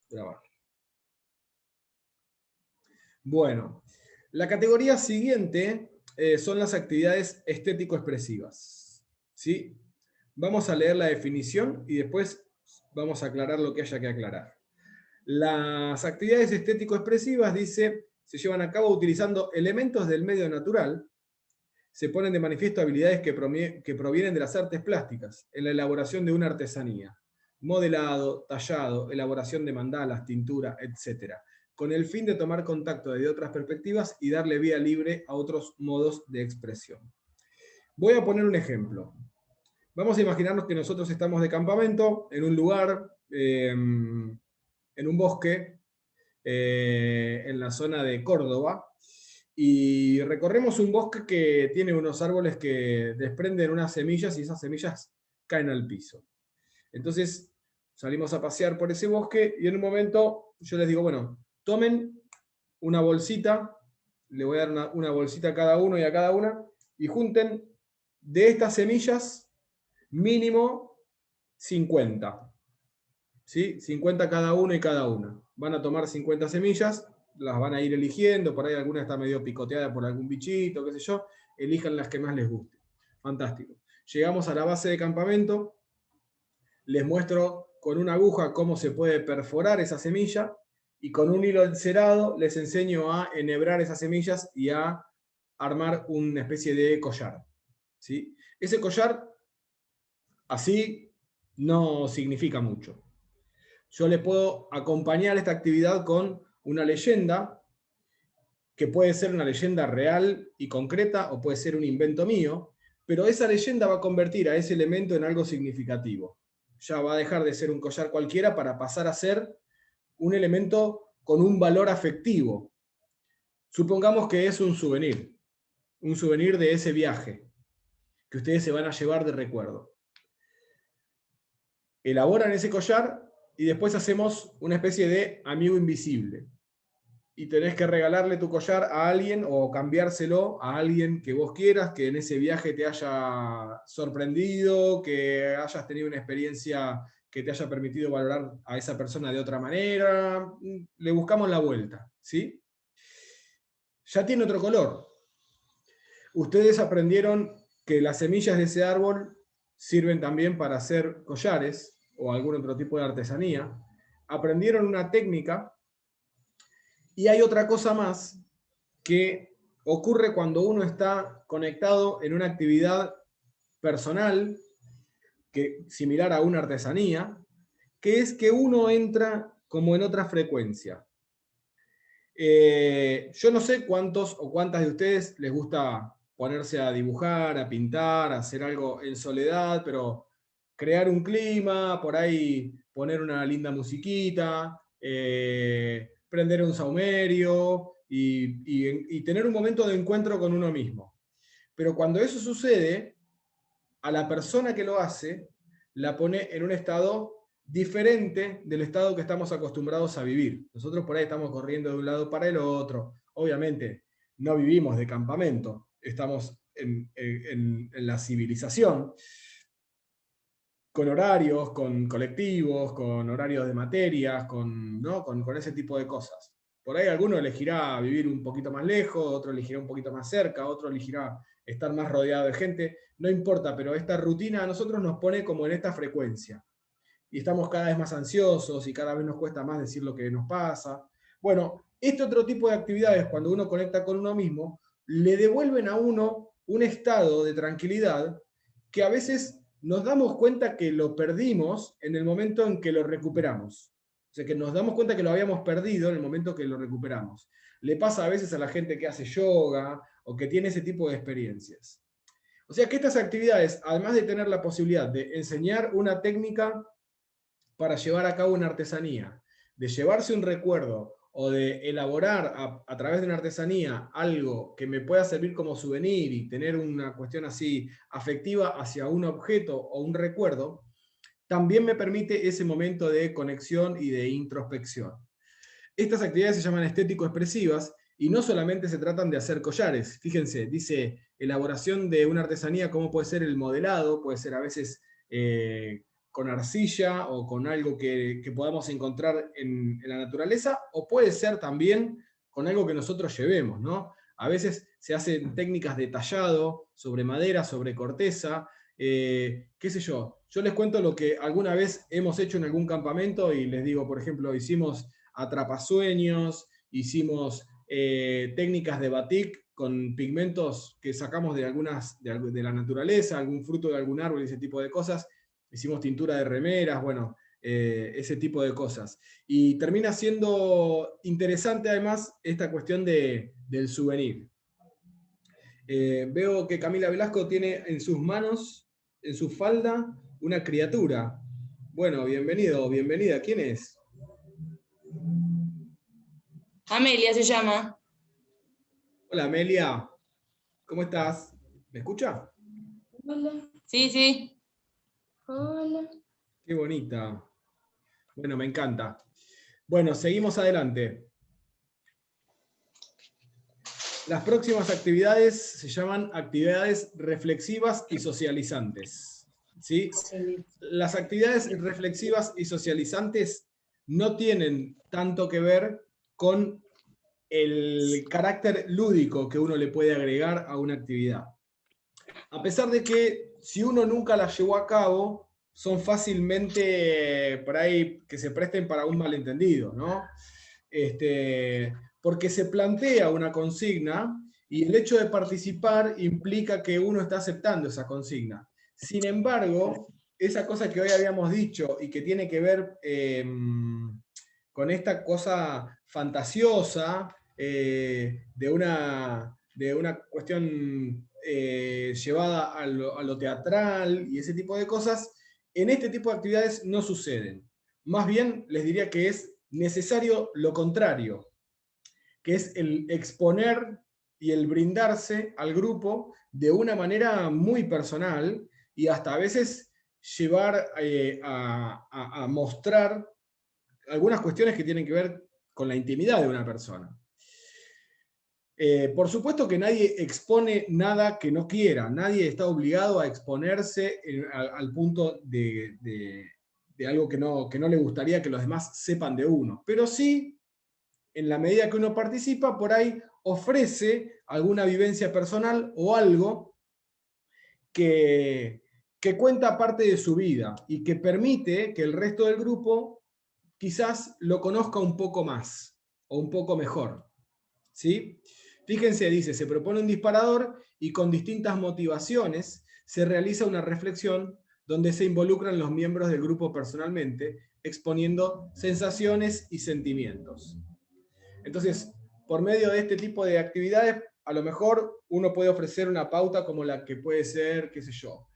grabar. Bueno, la categoría siguiente son las actividades estético-expresivas. ¿Sí? Vamos a leer la definición y después vamos a aclarar lo que haya que aclarar. Las actividades estético-expresivas, dice, se llevan a cabo utilizando elementos del medio natural. Se ponen de manifiesto habilidades que provienen de las artes plásticas, en la elaboración de una artesanía, modelado, tallado, elaboración de mandalas, tintura, etc., con el fin de tomar contacto desde otras perspectivas y darle vía libre a otros modos de expresión. Voy a poner un ejemplo. Vamos a imaginarnos que nosotros estamos de campamento en un lugar, en un bosque, en la zona de Córdoba, y recorremos un bosque que tiene unos árboles que desprenden unas semillas y esas semillas caen al piso. Entonces salimos a pasear por ese bosque y en un momento yo les digo, bueno, tomen una bolsita, le voy a dar una bolsita a cada uno y a cada una, y junten de estas semillas mínimo 50. ¿Sí? 50 cada uno y cada una. Van a tomar 50 semillas, las van a ir eligiendo, por ahí alguna está medio picoteada por algún bichito, qué sé yo, elijan las que más les guste. Fantástico. Llegamos a la base de campamento, les muestro con una aguja cómo se puede perforar esa semilla y con un hilo encerado les enseño a enhebrar esas semillas y a armar una especie de collar. ¿Sí? Ese collar así no significa mucho. Yo les puedo acompañar esta actividad con una leyenda, que puede ser una leyenda real y concreta o puede ser un invento mío, pero esa leyenda va a convertir a ese elemento en algo significativo. Ya va a dejar de ser un collar cualquiera para pasar a ser un elemento con un valor afectivo. Supongamos que es un souvenir de ese viaje, que ustedes se van a llevar de recuerdo. Elaboran ese collar y después hacemos una especie de amigo invisible. Y tenés que regalarle tu collar a alguien o cambiárselo a alguien que vos quieras, que en ese viaje te haya sorprendido, que hayas tenido una experiencia que te haya permitido valorar a esa persona de otra manera. Le buscamos la vuelta, ¿sí? Ya tiene otro color. Ustedes aprendieron que las semillas de ese árbol sirven también para hacer collares o algún otro tipo de artesanía. Aprendieron una técnica. Y hay otra cosa más que ocurre cuando uno está conectado en una actividad personal, similar a una artesanía, que es que uno entra como en otra frecuencia. Yo no sé cuántos o cuántas de ustedes les gusta ponerse a dibujar, a pintar, a hacer algo en soledad, pero crear un clima, por ahí poner una linda musiquita, prender un saumerio y tener un momento de encuentro con uno mismo. Pero cuando eso sucede, a la persona que lo hace la pone en un estado diferente del estado que estamos acostumbrados a vivir. Nosotros por ahí estamos corriendo de un lado para el otro. Obviamente, no vivimos de campamento, estamos en la civilización, con horarios, con colectivos, con horarios de materias, ¿no? con ese tipo de cosas. Por ahí alguno elegirá vivir un poquito más lejos, otro elegirá un poquito más cerca, otro elegirá estar más rodeado de gente, no importa, pero esta rutina a nosotros nos pone como en esta frecuencia. Y estamos cada vez más ansiosos y cada vez nos cuesta más decir lo que nos pasa. Bueno, este otro tipo de actividades, cuando uno conecta con uno mismo, le devuelven a uno un estado de tranquilidad que a veces nos damos cuenta que lo perdimos en el momento en que lo recuperamos. O sea, que nos damos cuenta que lo habíamos perdido en el momento que lo recuperamos. Le pasa a veces a la gente que hace yoga o que tiene ese tipo de experiencias. O sea que estas actividades, además de tener la posibilidad de enseñar una técnica para llevar a cabo una artesanía, de llevarse un recuerdo o de elaborar a través de una artesanía algo que me pueda servir como souvenir y tener una cuestión así afectiva hacia un objeto o un recuerdo, también me permite ese momento de conexión y de introspección. Estas actividades se llaman estético-expresivas y no solamente se tratan de hacer collares. Fíjense, dice elaboración de una artesanía, cómo puede ser el modelado, puede ser a veces con arcilla o con algo que podamos encontrar en la naturaleza, o puede ser también con algo que nosotros llevemos, ¿no? A veces se hacen técnicas de tallado sobre madera, sobre corteza, qué sé yo. Yo les cuento lo que alguna vez hemos hecho en algún campamento y les digo, por ejemplo, hicimos atrapasueños, hicimos técnicas de batik con pigmentos que sacamos de la naturaleza, algún fruto de algún árbol, ese tipo de cosas. Hicimos tintura de remeras, bueno, ese tipo de cosas. Y termina siendo interesante además esta cuestión del souvenir. Veo que Camila Velasco tiene en sus manos, en su falda, una criatura. Bueno, bienvenido, bienvenida. ¿Quién es? Amelia se llama. Hola, Amelia. ¿Cómo estás? ¿Me escucha? Hola. Sí, sí. Hola. Qué bonita. Bueno, me encanta. Bueno, seguimos adelante. Las próximas actividades se llaman actividades reflexivas y socializantes. ¿Sí? Las actividades reflexivas y socializantes no tienen tanto que ver con el carácter lúdico que uno le puede agregar a una actividad. A pesar de que si uno nunca las llevó a cabo, son fácilmente por ahí que se presten para un malentendido, ¿no? Porque se plantea una consigna y el hecho de participar implica que uno está aceptando esa consigna. Sin embargo, esa cosa que hoy habíamos dicho y que tiene que ver con esta cosa fantasiosa de una cuestión llevada a lo teatral y ese tipo de cosas, en este tipo de actividades no suceden. Más bien les diría que es necesario lo contrario, que es el exponer y el brindarse al grupo de una manera muy personal y hasta a veces llevar a mostrar algunas cuestiones que tienen que ver con la intimidad de una persona. Por supuesto que nadie expone nada que no quiera, nadie está obligado a exponerse al punto de algo que no le gustaría que los demás sepan de uno, pero sí, en la medida que uno participa, por ahí ofrece alguna vivencia personal o algo que, que cuenta parte de su vida y que permite que el resto del grupo quizás lo conozca un poco más o un poco mejor. ¿Sí? Fíjense, dice, se propone un disparador y con distintas motivaciones se realiza una reflexión donde se involucran los miembros del grupo personalmente, exponiendo sensaciones y sentimientos. Entonces, por medio de este tipo de actividades, a lo mejor uno puede ofrecer una pauta como la que puede ser, qué sé yo,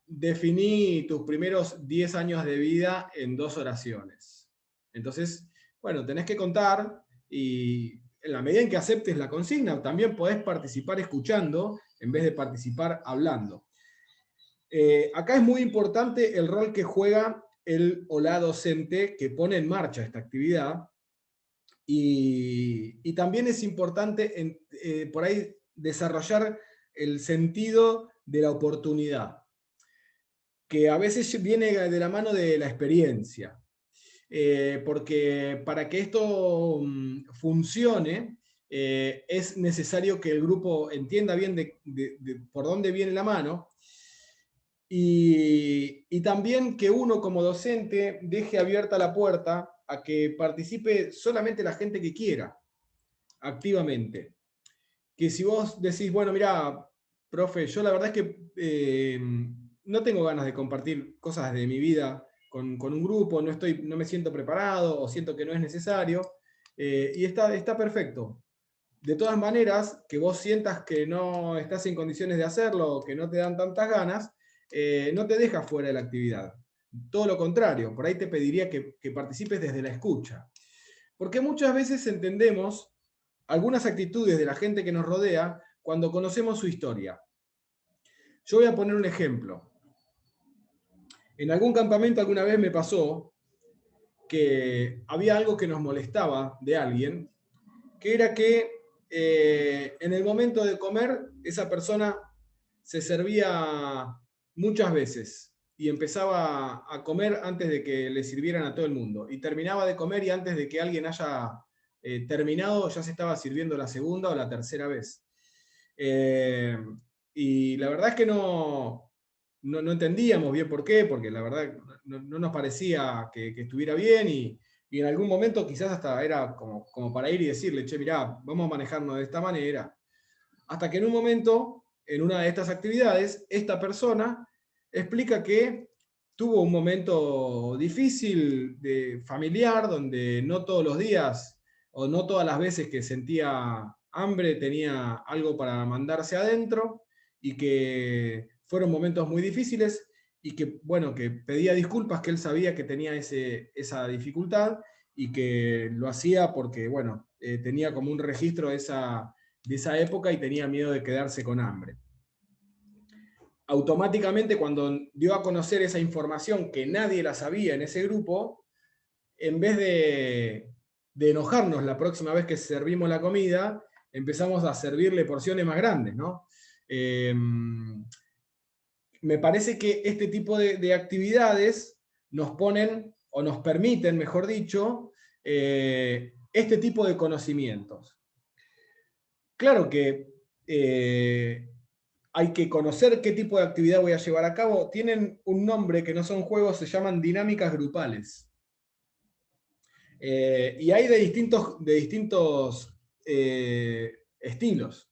definí tus primeros 10 años de vida en 2 oraciones. Entonces, bueno, tenés que contar y en la medida en que aceptes la consigna, también podés participar escuchando en vez de participar hablando. Acá es muy importante el rol que juega el o la docente que pone en marcha esta actividad y también es importante por ahí desarrollar el sentido de la oportunidad, que a veces viene de la mano de la experiencia. Porque para que esto funcione, es necesario que el grupo entienda bien por dónde viene la mano y también que uno como docente deje abierta la puerta a que participe solamente la gente que quiera, activamente. Que si vos decís, bueno, mira, profe, yo la verdad es que no tengo ganas de compartir cosas de mi vida con un grupo, no me siento preparado o siento que no es necesario, y está perfecto. De todas maneras, que vos sientas que no estás en condiciones de hacerlo o que no te dan tantas ganas, no te deja fuera de la actividad. Todo lo contrario, por ahí te pediría que participes desde la escucha. Porque muchas veces entendemos algunas actitudes de la gente que nos rodea cuando conocemos su historia. Yo voy a poner un ejemplo. En algún campamento alguna vez me pasó que había algo que nos molestaba de alguien, que era que en el momento de comer esa persona se servía muchas veces. y empezaba a comer antes de que le sirvieran a todo el mundo. Y terminaba de comer y antes de que alguien haya terminado ya se estaba sirviendo la segunda o la tercera vez. Y la verdad es que no entendíamos bien por qué, porque la verdad no nos parecía que estuviera bien y en algún momento quizás hasta era como para ir y decirle, che, mirá, vamos a manejarnos de esta manera. Hasta que en un momento, en una de estas actividades, esta persona explica que tuvo un momento difícil familiar, donde no todos los días o no todas las veces que sentía hambre tenía algo para mandarse adentro y que fueron momentos muy difíciles y que, bueno, que pedía disculpas, que él sabía que tenía esa dificultad y que lo hacía porque, bueno, tenía como un registro de esa época y tenía miedo de quedarse con hambre. Automáticamente, cuando dio a conocer esa información que nadie la sabía en ese grupo, en vez de enojarnos la próxima vez que servimos la comida, empezamos a servirle porciones más grandes, ¿no? Me parece que este tipo de actividades nos ponen, o nos permiten, mejor dicho, este tipo de conocimientos. Claro que hay que conocer qué tipo de actividad voy a llevar a cabo. Tienen un nombre que no son juegos, se llaman dinámicas grupales. Y hay de distintos estilos.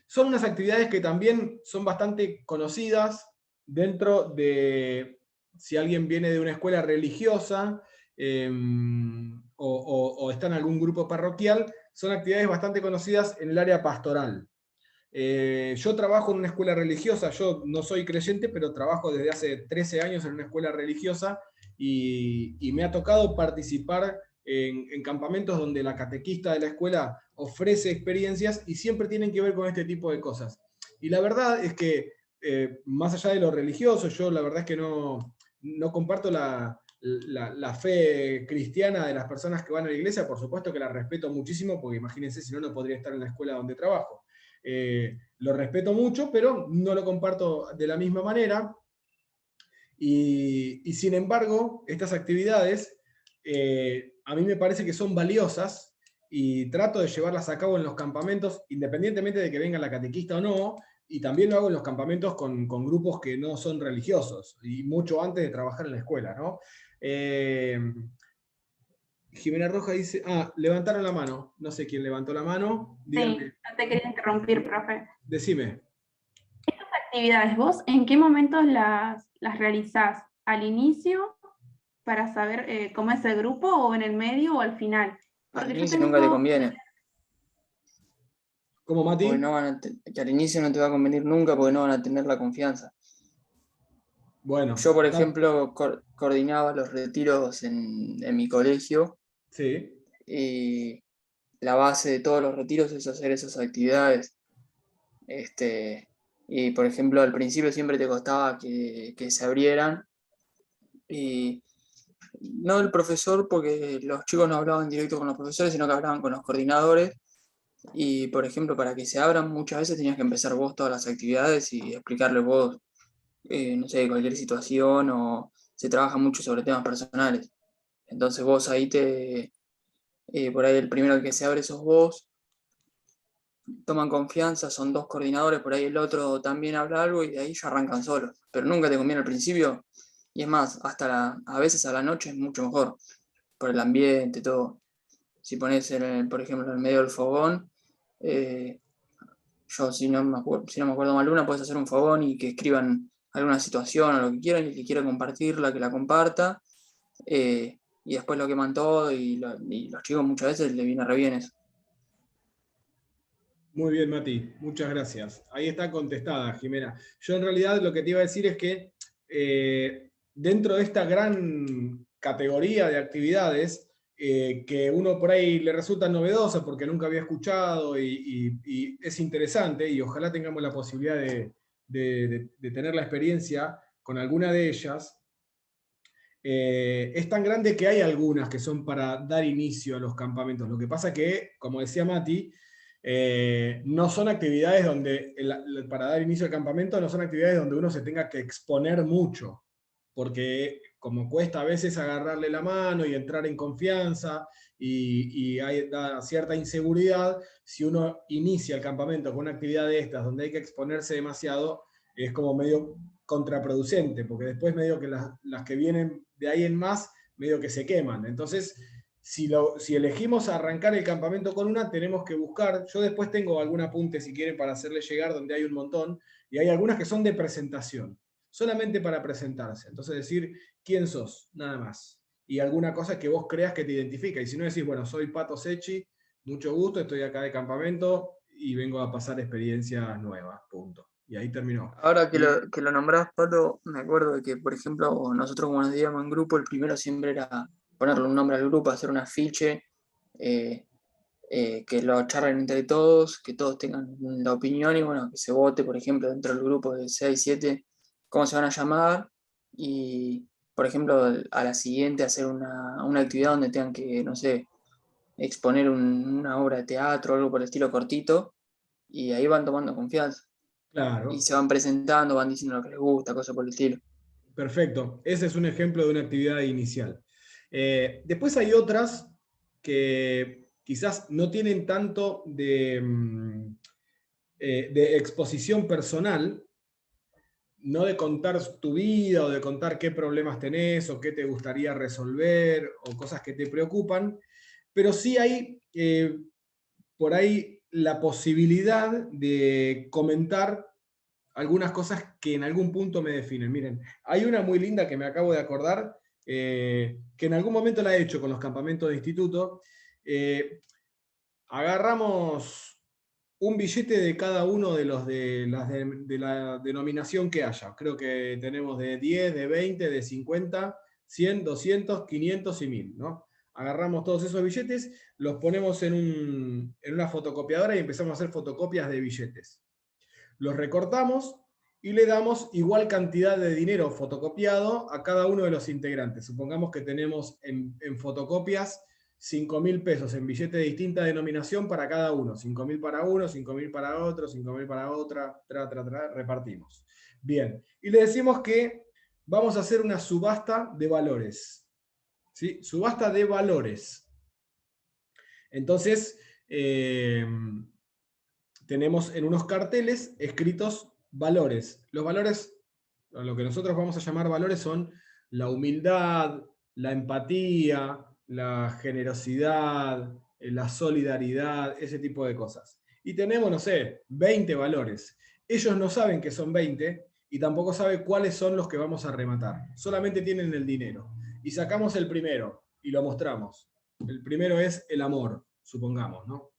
Son unas actividades que también son bastante conocidas dentro de, si alguien viene de una escuela religiosa o está en algún grupo parroquial, son actividades bastante conocidas en el área pastoral. Yo trabajo en una escuela religiosa, yo no soy creyente, pero trabajo desde hace 13 años en una escuela religiosa y me ha tocado participar en campamentos donde la catequista de la escuela ofrece experiencias y siempre tienen que ver con este tipo de cosas. Y la verdad es que, más allá de lo religioso, yo la verdad es que no comparto la fe cristiana de las personas que van a la iglesia, por supuesto que la respeto muchísimo, porque imagínense, si no, no podría estar en la escuela donde trabajo. Lo respeto mucho, pero no lo comparto de la misma manera. Y sin embargo, estas actividades a mí me parece que son valiosas y trato de llevarlas a cabo en los campamentos, independientemente de que venga la catequista o no, y también lo hago en los campamentos con grupos que no son religiosos, y mucho antes de trabajar en la escuela, ¿no? Jimena Roja dice, levantaron la mano, no sé quién levantó la mano, díganme. Sí, no te quería interrumpir, profe. Decime. Estas actividades, ¿vos en qué momentos las realizás? ¿Al inicio para saber cómo es el grupo o en el medio o al final? Al inicio nunca te conviene. ¿Cómo, Mati? Que al inicio no te va a convenir nunca porque no van a tener la confianza. Bueno. Yo, por ejemplo, coordinaba los retiros en mi colegio. Sí. Y la base de todos los retiros es hacer esas actividades. Y, por ejemplo, al principio siempre te costaba que se abrieran. Y no el profesor, porque los chicos no hablaban directo con los profesores, sino que hablaban con los coordinadores. Y, por ejemplo, para que se abran, muchas veces tenías que empezar vos todas las actividades y explicarles vos, no sé, cualquier situación, o se trabaja mucho sobre temas personales. Entonces vos ahí por ahí el primero que se abre sos vos, toman confianza, son dos coordinadores, por ahí el otro también habla algo y de ahí ya arrancan solos. Pero nunca te conviene al principio, y es más, a veces a la noche es mucho mejor, por el ambiente, todo. Si pones, por ejemplo, en el medio del fogón, yo si no me acuerdo mal una, puedes hacer un fogón y que escriban alguna situación o lo que quieran, y el que quiera compartirla, que la comparta, y después lo queman todo, y los chicos muchas veces les viene re bien eso. Muy bien, Mati, muchas gracias. Ahí está contestada, Jimena. Yo en realidad lo que te iba a decir es que dentro de esta gran categoría de actividades, que uno por ahí le resulta novedosa porque nunca había escuchado y es interesante, y ojalá tengamos la posibilidad de tener la experiencia con alguna de ellas, es tan grande que hay algunas que son para dar inicio a los campamentos. Lo que pasa que, como decía Mati, No son actividades donde, para dar inicio al campamento, no son actividades donde uno se tenga que exponer mucho, porque como cuesta a veces agarrarle la mano y entrar en confianza, y da cierta inseguridad, si uno inicia el campamento con una actividad de estas, donde hay que exponerse demasiado, es como medio contraproducente, porque después medio que las que vienen de ahí en más, medio que se queman. Entonces, si elegimos arrancar el campamento con una, tenemos que buscar, yo después tengo algún apunte si quieren para hacerle llegar, donde hay un montón, y hay algunas que son de presentación, solamente para presentarse. Entonces decir quién sos, nada más. Y alguna cosa que vos creas que te identifica. Y si no decís, bueno, soy Pato Secchi, mucho gusto, estoy acá de campamento y vengo a pasar experiencias nuevas, punto. Y ahí terminó. Ahora que lo nombrás, Pato, me acuerdo de que, por ejemplo, nosotros como nos digamos en grupo, el primero siempre era ponerle un nombre al grupo, hacer un afiche, que lo charlen entre todos, que todos tengan la opinión y bueno, que se vote, por ejemplo, dentro del grupo de 6, 7, cómo se van a llamar y, por ejemplo, a la siguiente hacer una actividad donde tengan que, no sé, exponer una obra de teatro o algo por el estilo cortito y ahí van tomando confianza Claro. y se van presentando, van diciendo lo que les gusta, cosas por el estilo. Perfecto. Ese es un ejemplo de una actividad inicial. Después hay otras que quizás no tienen tanto de exposición personal, no de contar tu vida o de contar qué problemas tenés o qué te gustaría resolver o cosas que te preocupan, pero sí hay por ahí la posibilidad de comentar algunas cosas que en algún punto me definen. Miren, hay una muy linda que me acabo de acordar, que en algún momento la he hecho con los campamentos de instituto. Agarramos un billete de cada uno de los de la denominación que haya. Creo que tenemos de 10, de 20, de 50, 100, 200, 500 y 1000, ¿no? Agarramos todos esos billetes, los ponemos en una fotocopiadora y empezamos a hacer fotocopias de billetes. Los recortamos y le damos igual cantidad de dinero fotocopiado a cada uno de los integrantes. Supongamos que tenemos en fotocopias 5.000 pesos en billetes de distinta denominación para cada uno. 5.000 para uno, 5.000 para otro, 5.000 para otra, repartimos. Bien, y le decimos que vamos a hacer una subasta de valores. ¿Sí? Subasta de valores. Entonces, tenemos en unos carteles escritos valores. Los valores, lo que nosotros vamos a llamar valores, son la humildad, la empatía, la generosidad, la solidaridad, ese tipo de cosas. Y tenemos, no sé, 20 valores. Ellos no saben que son 20 y tampoco saben cuáles son los que vamos a rematar. Solamente tienen el dinero. Y sacamos el primero y lo mostramos. El primero es el amor, supongamos, ¿no?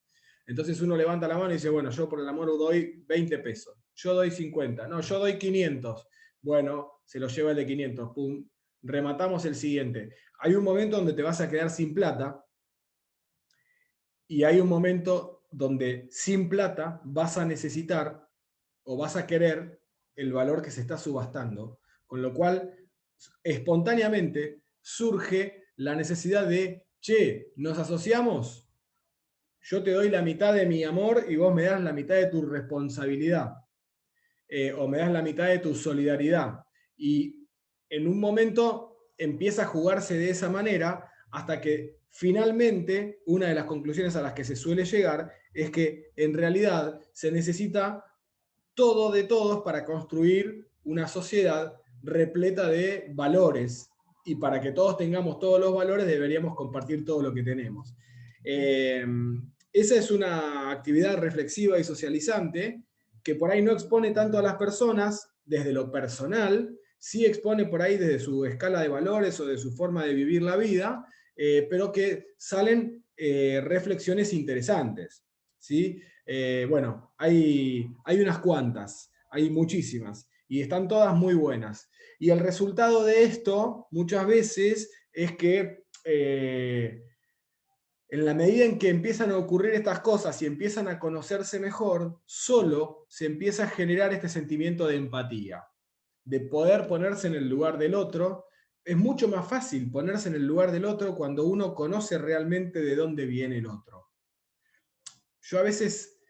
Entonces uno levanta la mano y dice, bueno, yo por el amor doy 20 pesos. Yo doy 50. No, yo doy 500. Bueno, se lo lleva el de 500. Pum. Rematamos el siguiente. Hay un momento donde te vas a quedar sin plata y hay un momento donde sin plata vas a necesitar o vas a querer el valor que se está subastando, con lo cual espontáneamente surge la necesidad de, che, ¿nos asociamos? Yo te doy la mitad de mi amor y vos me das la mitad de tu responsabilidad. O me das la mitad de tu solidaridad. Y en un momento empieza a jugarse de esa manera hasta que finalmente una de las conclusiones a las que se suele llegar es que en realidad se necesita todo de todos para construir una sociedad repleta de valores. Y para que todos tengamos todos los valores deberíamos compartir todo lo que tenemos. Esa es una actividad reflexiva y socializante que por ahí no expone tanto a las personas desde lo personal, sí expone por ahí desde su escala de valores o de su forma de vivir la vida, pero que salen reflexiones interesantes. ¿Sí? Bueno, hay unas cuantas, hay muchísimas, y están todas muy buenas. Y el resultado de esto, muchas veces, es que en la medida en que empiezan a ocurrir estas cosas y empiezan a conocerse mejor, solo se empieza a generar este sentimiento de empatía, de poder ponerse en el lugar del otro. Es mucho más fácil ponerse en el lugar del otro cuando uno conoce realmente de dónde viene el otro. Yo a veces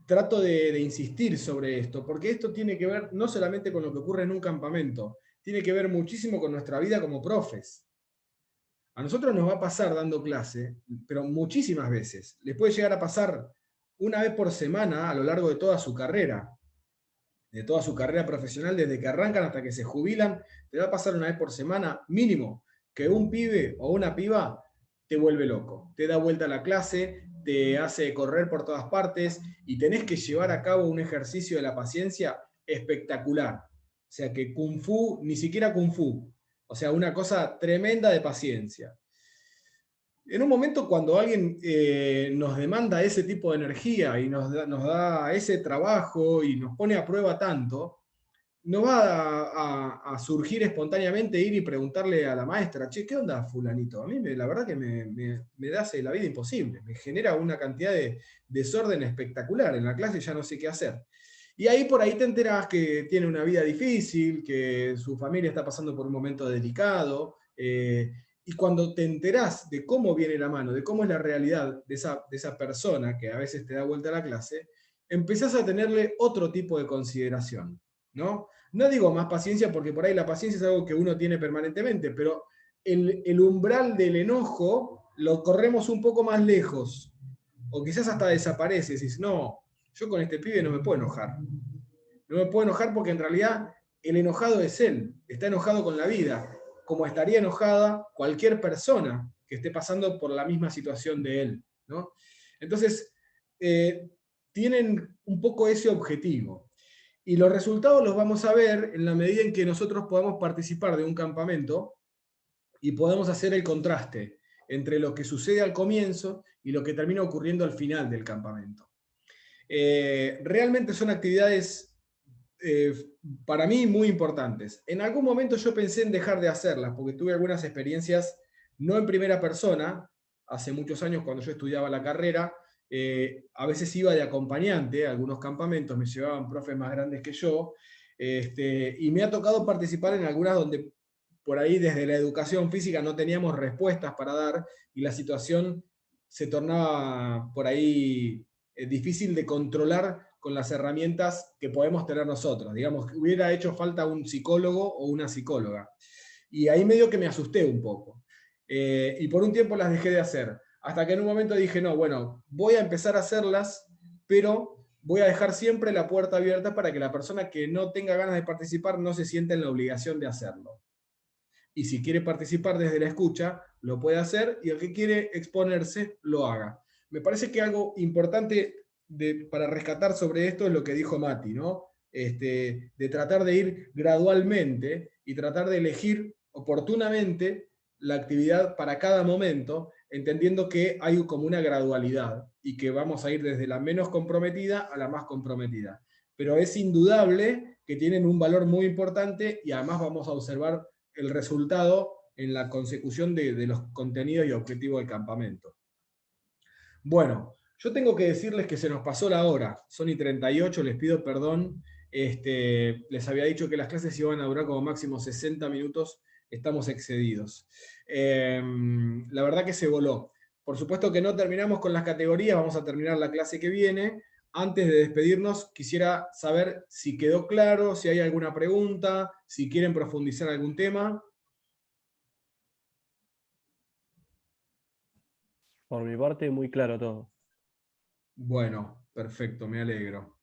trato de insistir sobre esto, porque esto tiene que ver no solamente con lo que ocurre en un campamento, tiene que ver muchísimo con nuestra vida como profes. A nosotros nos va a pasar dando clase, pero muchísimas veces. Les puede llegar a pasar una vez por semana a lo largo de toda su carrera profesional, desde que arrancan hasta que se jubilan, te va a pasar una vez por semana mínimo que un pibe o una piba te vuelve loco, te da vuelta a la clase, te hace correr por todas partes y tenés que llevar a cabo un ejercicio de la paciencia espectacular. O sea que Kung Fu, ni siquiera Kung Fu, o sea, una cosa tremenda de paciencia. En un momento cuando alguien nos demanda ese tipo de energía y nos da ese trabajo y nos pone a prueba tanto, no va a surgir espontáneamente ir y preguntarle a la maestra, che, ¿qué onda fulanito? A mí la verdad que me hace la vida imposible, me genera una cantidad de desorden espectacular, en la clase ya no sé qué hacer. Y ahí por ahí te enterás que tiene una vida difícil, que su familia está pasando por un momento delicado, y cuando te enterás de cómo viene la mano, de cómo es la realidad de esa persona que a veces te da vuelta a la clase, empezás a tenerle otro tipo de consideración, ¿no? No digo más paciencia porque por ahí la paciencia es algo que uno tiene permanentemente, pero el umbral del enojo lo corremos un poco más lejos, o quizás hasta desaparece, decís, no, yo con este pibe no me puedo enojar. No me puedo enojar porque en realidad el enojado es él, está enojado con la vida, como estaría enojada cualquier persona que esté pasando por la misma situación de él, ¿no? Entonces, tienen un poco ese objetivo. Y los resultados los vamos a ver en la medida en que nosotros podamos participar de un campamento y podamos hacer el contraste entre lo que sucede al comienzo y lo que termina ocurriendo al final del campamento. Realmente son actividades para mí muy importantes. En algún momento yo pensé en dejar de hacerlas, porque tuve algunas experiencias, no en primera persona, hace muchos años cuando yo estudiaba la carrera, a veces iba de acompañante a algunos campamentos, me llevaban profes más grandes que yo, y me ha tocado participar en algunas donde por ahí desde la educación física no teníamos respuestas para dar, y la situación se tornaba por ahí difícil de controlar con las herramientas que podemos tener nosotros. Digamos, hubiera hecho falta un psicólogo o una psicóloga. Y ahí medio que me asusté un poco. Y por un tiempo las dejé de hacer. Hasta que en un momento dije, no, bueno, voy a empezar a hacerlas, pero voy a dejar siempre la puerta abierta para que la persona que no tenga ganas de participar no se sienta en la obligación de hacerlo. Y si quiere participar desde la escucha, lo puede hacer, y el que quiere exponerse, lo haga. Me parece que algo importante para rescatar sobre esto es lo que dijo Mati, ¿no? De tratar de ir gradualmente y tratar de elegir oportunamente la actividad para cada momento, entendiendo que hay como una gradualidad y que vamos a ir desde la menos comprometida a la más comprometida. Pero es indudable que tienen un valor muy importante y además vamos a observar el resultado en la consecución de los contenidos y objetivos del campamento. Bueno, yo tengo que decirles que se nos pasó la hora, son y 38, les pido perdón. Les había dicho que las clases iban a durar como máximo 60 minutos, estamos excedidos. La verdad que se voló. Por supuesto que no terminamos con las categorías, vamos a terminar la clase que viene. Antes de despedirnos, quisiera saber si quedó claro, si hay alguna pregunta, si quieren profundizar algún tema. Por mi parte, muy claro todo. Bueno, perfecto, me alegro.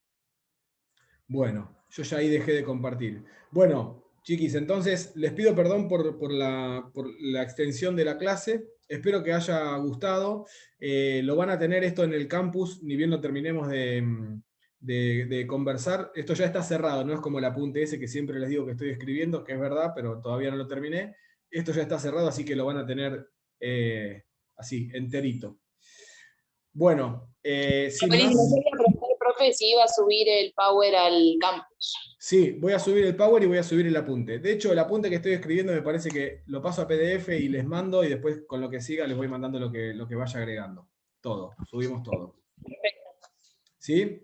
Bueno, yo ya ahí dejé de compartir. Bueno, chiquis, entonces les pido perdón por la extensión de la clase. Espero que haya gustado. Lo van a tener esto en el campus, ni bien lo terminemos de conversar. Esto ya está cerrado, no es como el apunte ese que siempre les digo que estoy escribiendo, que es verdad, pero todavía no lo terminé. Esto ya está cerrado, así que lo van a tener así, enterito. Bueno, sin más... Buenísimo, yo quería preguntar, profe, si iba a subir el Power al campus. Sí, voy a subir el Power y voy a subir el apunte. De hecho, el apunte que estoy escribiendo me parece que lo paso a PDF y les mando, y después con lo que siga les voy mandando lo que vaya agregando. Todo, subimos todo. Perfecto. ¿Sí?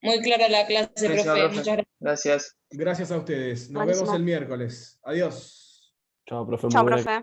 Muy clara la clase, Buenísimo, profe. profe. Muchas gracias. Gracias. Gracias a ustedes. Nos Buenísimo. vemos el miércoles. Adiós. Chao, profe. Chao, muy buena profe.